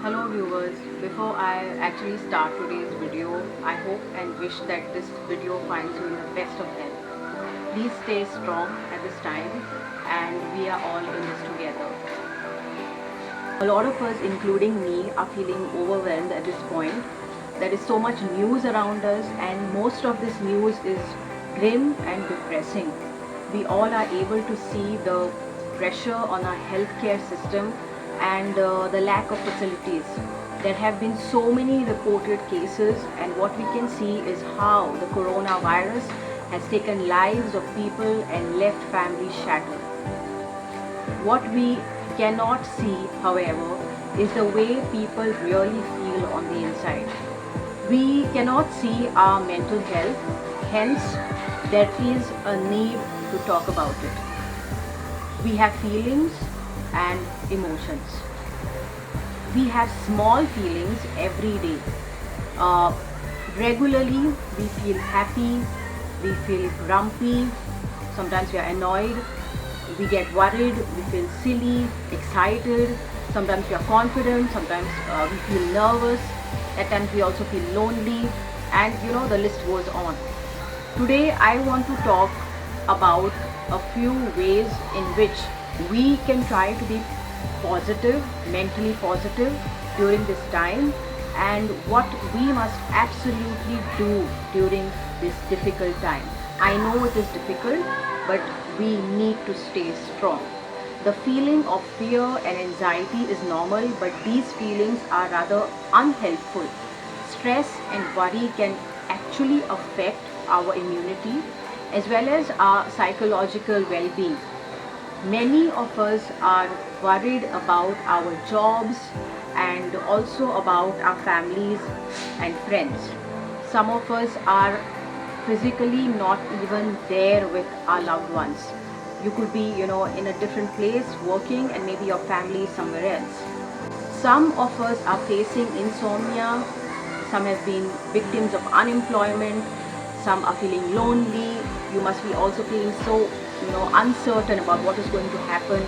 Hello viewers, before I actually start today's video, I hope and wish that this video finds you in the best of health. Please stay strong at this time and we are all in this together. A lot of us, including me, are feeling overwhelmed at this point. There is so much news around us and most of this news is grim and depressing. We all are able to see the pressure on our healthcare system and the lack of facilities. There have been so many reported cases, and what we can see is how the coronavirus has taken lives of people and left families shattered. What we cannot see, however, is the way people really feel on the inside. We cannot see our mental health, hence, there is a need to talk about it. We have feelings and emotions. We have small feelings every day. Regularly, we feel happy, we feel grumpy, sometimes we are annoyed, we get worried, we feel silly, excited, sometimes we are confident, sometimes we feel nervous, at times we also feel lonely, and the list goes on. Today, I want to talk about a few ways in which we can try to be positive, mentally positive during this time, and what we must absolutely do during this difficult time. I know it is difficult, but we need to stay strong. The feeling of fear and anxiety is normal, but these feelings are rather unhelpful. Stress and worry can actually affect our immunity as well as our psychological well-being. Many of us are worried about our jobs and also about our families and friends. Some of us are physically not even there with our loved ones. You could be, in a different place working, and maybe your family is somewhere else. Some of us are facing insomnia. Some have been victims of unemployment. Some are feeling lonely. You must be also feeling so uncertain about what is going to happen,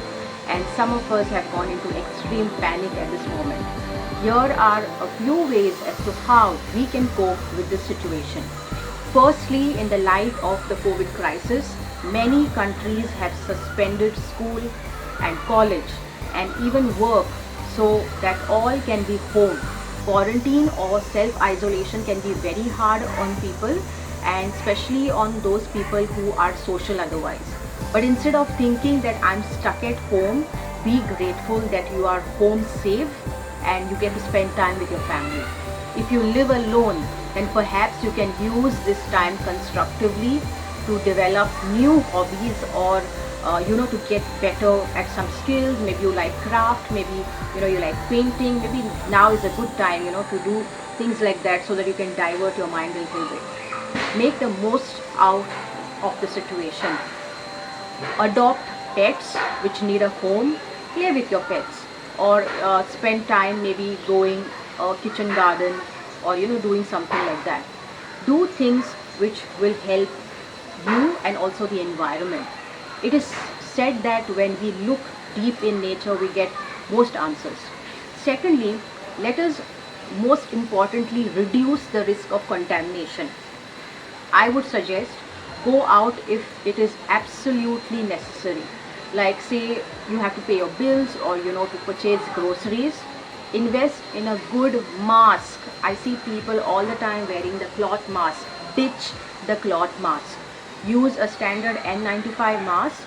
and some of us have gone into extreme panic at this moment. Here are a few ways as to how we can cope with this situation. Firstly, in the light of the COVID crisis, many countries have suspended school and college and even work so that all can be home. Quarantine or self-isolation can be very hard on people, and especially on those people who are social otherwise. But instead of thinking that I'm stuck at home, be grateful that you are home safe and you get to spend time with your family. If you live alone, then perhaps you can use this time constructively to develop new hobbies or to get better at some skills. Maybe you like craft, maybe you like painting. Maybe now is a good time to do things like that so that you can divert your mind a little bit. Make the most out of the situation. Adopt pets which need a home. Play with your pets, or spend time maybe growing a kitchen garden, or doing something like that. Do things which will help you and also the environment. It is said that when we look deep in nature, we get most answers. Secondly, let us most importantly reduce the risk of contamination. I would suggest go out if it is absolutely necessary. Like, say you have to pay your bills, or to purchase groceries. Invest in a good mask. I see people all the time wearing the cloth mask. Ditch the cloth mask. Use a standard N95 mask,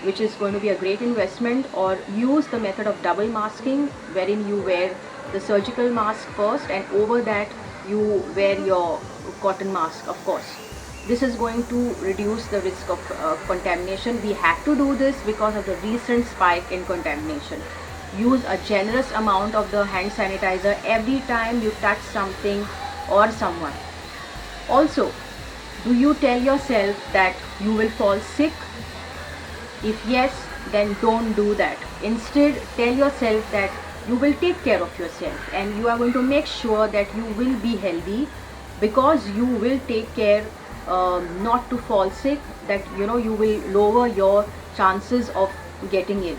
which is going to be a great investment, or use the method of double masking, wherein you wear the surgical mask first and over that you wear your cotton mask, of course. This is going to reduce the risk of contamination. We have to do this because of the recent spike in contamination. Use a generous amount of the hand sanitizer every time you touch something or someone. Also, do you tell yourself that you will fall sick? If yes, then don't do that. Instead, tell yourself that you will take care of yourself and you are going to make sure that you will be healthy, because you will take care not to fall sick, that you will lower your chances of getting ill.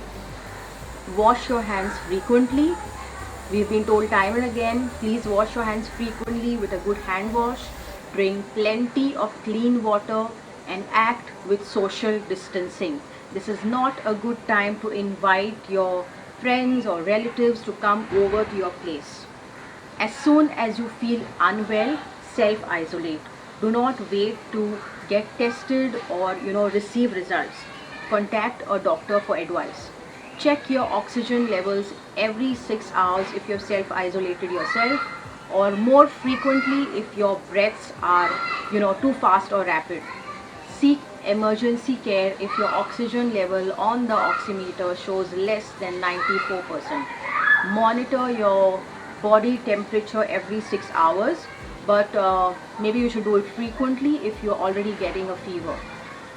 Wash your hands frequently. We've been told time and again, please wash your hands frequently with a good hand wash, drink plenty of clean water, and act with social distancing. This is not a good time to invite your friends or relatives to come over to your place. As soon as you feel unwell, self-isolate. Do not wait to get tested or receive results. Contact a doctor for advice. Check your oxygen levels every 6 hours if you've self-isolated yourself, or more frequently if your breaths are too fast or rapid. Seek emergency care if your oxygen level on the oximeter shows less than 94%. Monitor your body temperature every 6 hours, but maybe you should do it frequently if you're already getting a fever.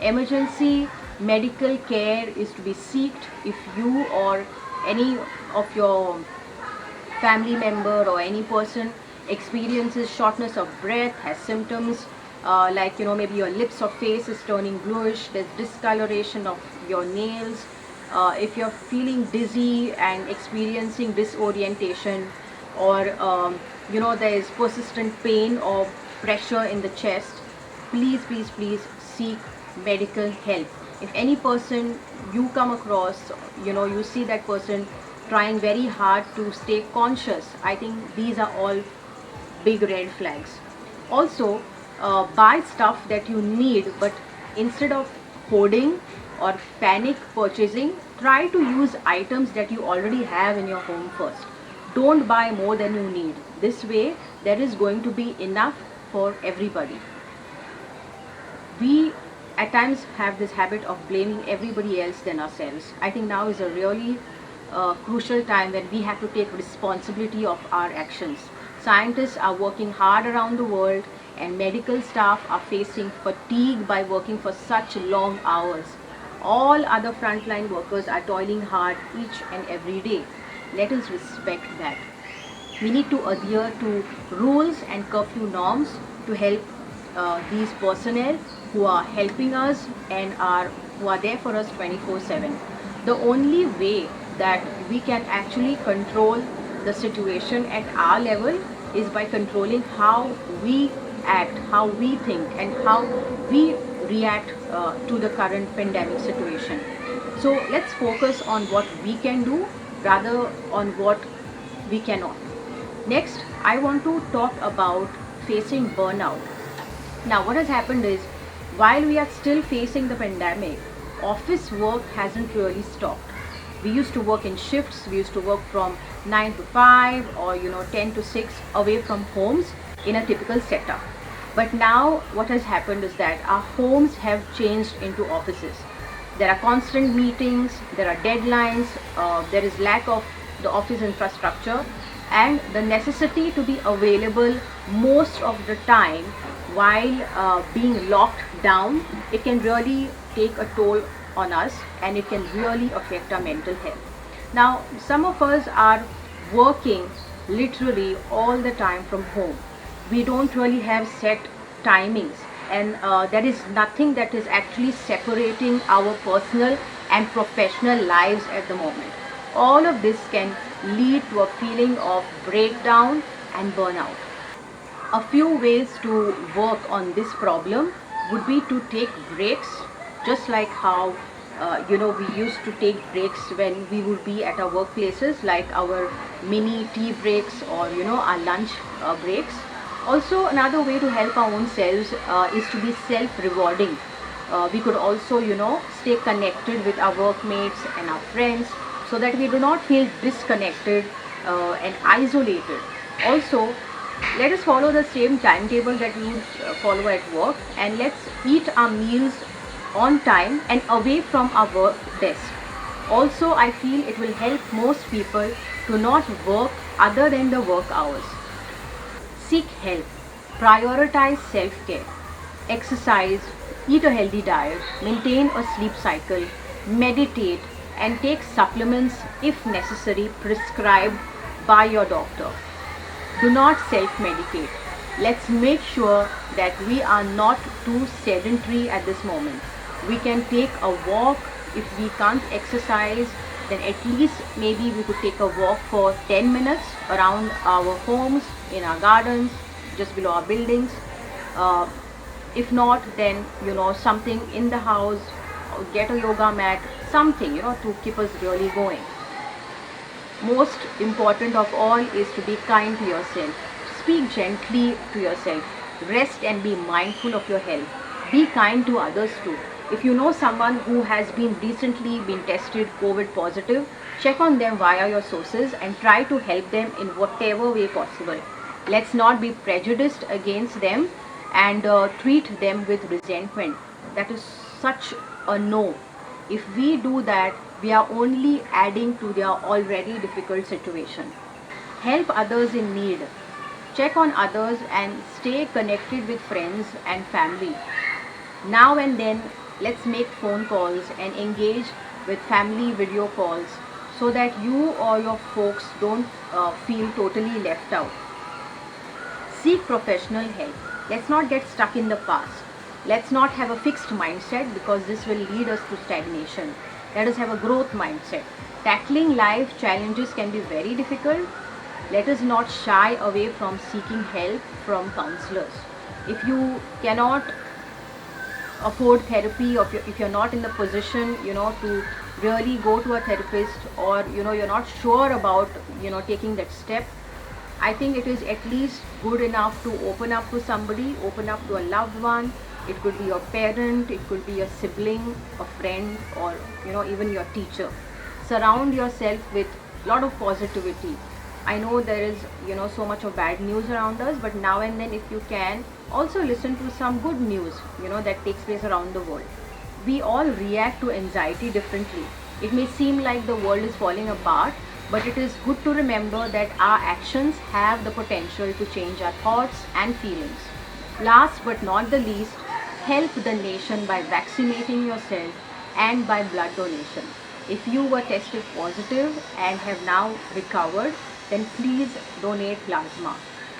Emergency medical care is to be sought if you or any of your family member or any person experiences shortness of breath, has symptoms like maybe your lips or face is turning bluish, there's discoloration of your nails, if you're feeling dizzy and experiencing disorientation, or there is persistent pain or pressure in the chest, please seek medical help. If any person you come across, you see that person trying very hard to stay conscious, I think these are all big red flags. Also, buy stuff that you need, but instead of hoarding or panic purchasing, try to use items that you already have in your home first. Don't buy more than you need. This way, there is going to be enough for everybody. We at times have this habit of blaming everybody else than ourselves. I think now is a really crucial time when we have to take responsibility of our actions. Scientists are working hard around the world, and medical staff are facing fatigue by working for such long hours. All other frontline workers are toiling hard each and every day. Let us respect that. We need to adhere to rules and curfew norms to help these personnel who are helping us and who are there for us 24/7. The only way that we can actually control the situation at our level is by controlling how we act, how we think, and how we react to the current pandemic situation. So let's focus on what we can do rather on what we cannot. Next, I want to talk about facing burnout. Now, what has happened is, while we are still facing the pandemic, office work hasn't really stopped. We used to work in shifts. We used to work from 9 to 5 or 10 to 6 away from homes in a typical setup. But now what has happened is that our homes have changed into offices. There are constant meetings, there are deadlines, there is lack of the office infrastructure, and the necessity to be available most of the time while being locked down. It can really take a toll on us, and it can really affect our mental health. Now, some of us are working literally all the time from home. We don't really have set timings, and there is nothing that is actually separating our personal and professional lives at the moment. All of this can lead to a feeling of breakdown and burnout. A few ways to work on this problem would be to take breaks, just like how we used to take breaks when we would be at our workplaces, like our mini tea breaks or our lunch breaks. Also, another way to help our own selves is to be self-rewarding. We could also stay connected with our workmates and our friends, so that we do not feel disconnected and isolated. Also, let us follow the same timetable that we would follow at work, and let's eat our meals on time and away from our work desk. Also, I feel it will help most people to not work other than the work hours. Seek help, prioritize self-care, exercise, eat a healthy diet, maintain a sleep cycle, meditate, and take supplements if necessary, prescribed by your doctor. Do not self-medicate. Let's make sure that we are not too sedentary at this moment. We can take a walk if we can't exercise. then at least maybe we could take a walk for 10 minutes around our homes, in our gardens, just below our buildings. If not, then something in the house, get a yoga mat, something to keep us really going. Most important of all is to be kind to yourself. Speak gently to yourself. Rest and be mindful of your health. Be kind to others too. If you know someone who has been recently been tested COVID positive, check on them via your sources and try to help them in whatever way possible. Let's not be prejudiced against them and treat them with resentment. That is such a no. If we do that, we are only adding to their already difficult situation. Help others in need. Check on others and stay connected with friends and family. Now and then, let's make phone calls and engage with family video calls so that you or your folks don't feel totally left out. Seek professional help. Let's not get stuck in the past. Let's not have a fixed mindset, because this will lead us to stagnation. Let us have a growth mindset. Tackling life challenges can be very difficult. Let us not shy away from seeking help from counselors. If you cannot afford therapy, or if you're not in the position to really go to a therapist, or you're not sure about taking that step, I think it is at least good enough to open up to somebody, open up to a loved one. It could be your parent, it could be a sibling, a friend, or even your teacher. Surround yourself with a lot of positivity. I know there is so much of bad news around us, but now and then, if you can, also listen to some good news that takes place around the world. We all react to anxiety differently. It may seem like the world is falling apart, but it is good to remember that our actions have the potential to change our thoughts and feelings. Last but not the least, help the nation by vaccinating yourself and by blood donation. If you were tested positive and have now recovered, then please donate plasma.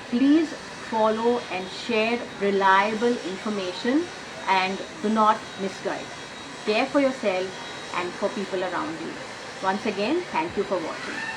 Please follow and share reliable information and do not misguide. Care for yourself and for people around you. Once again, thank you for watching.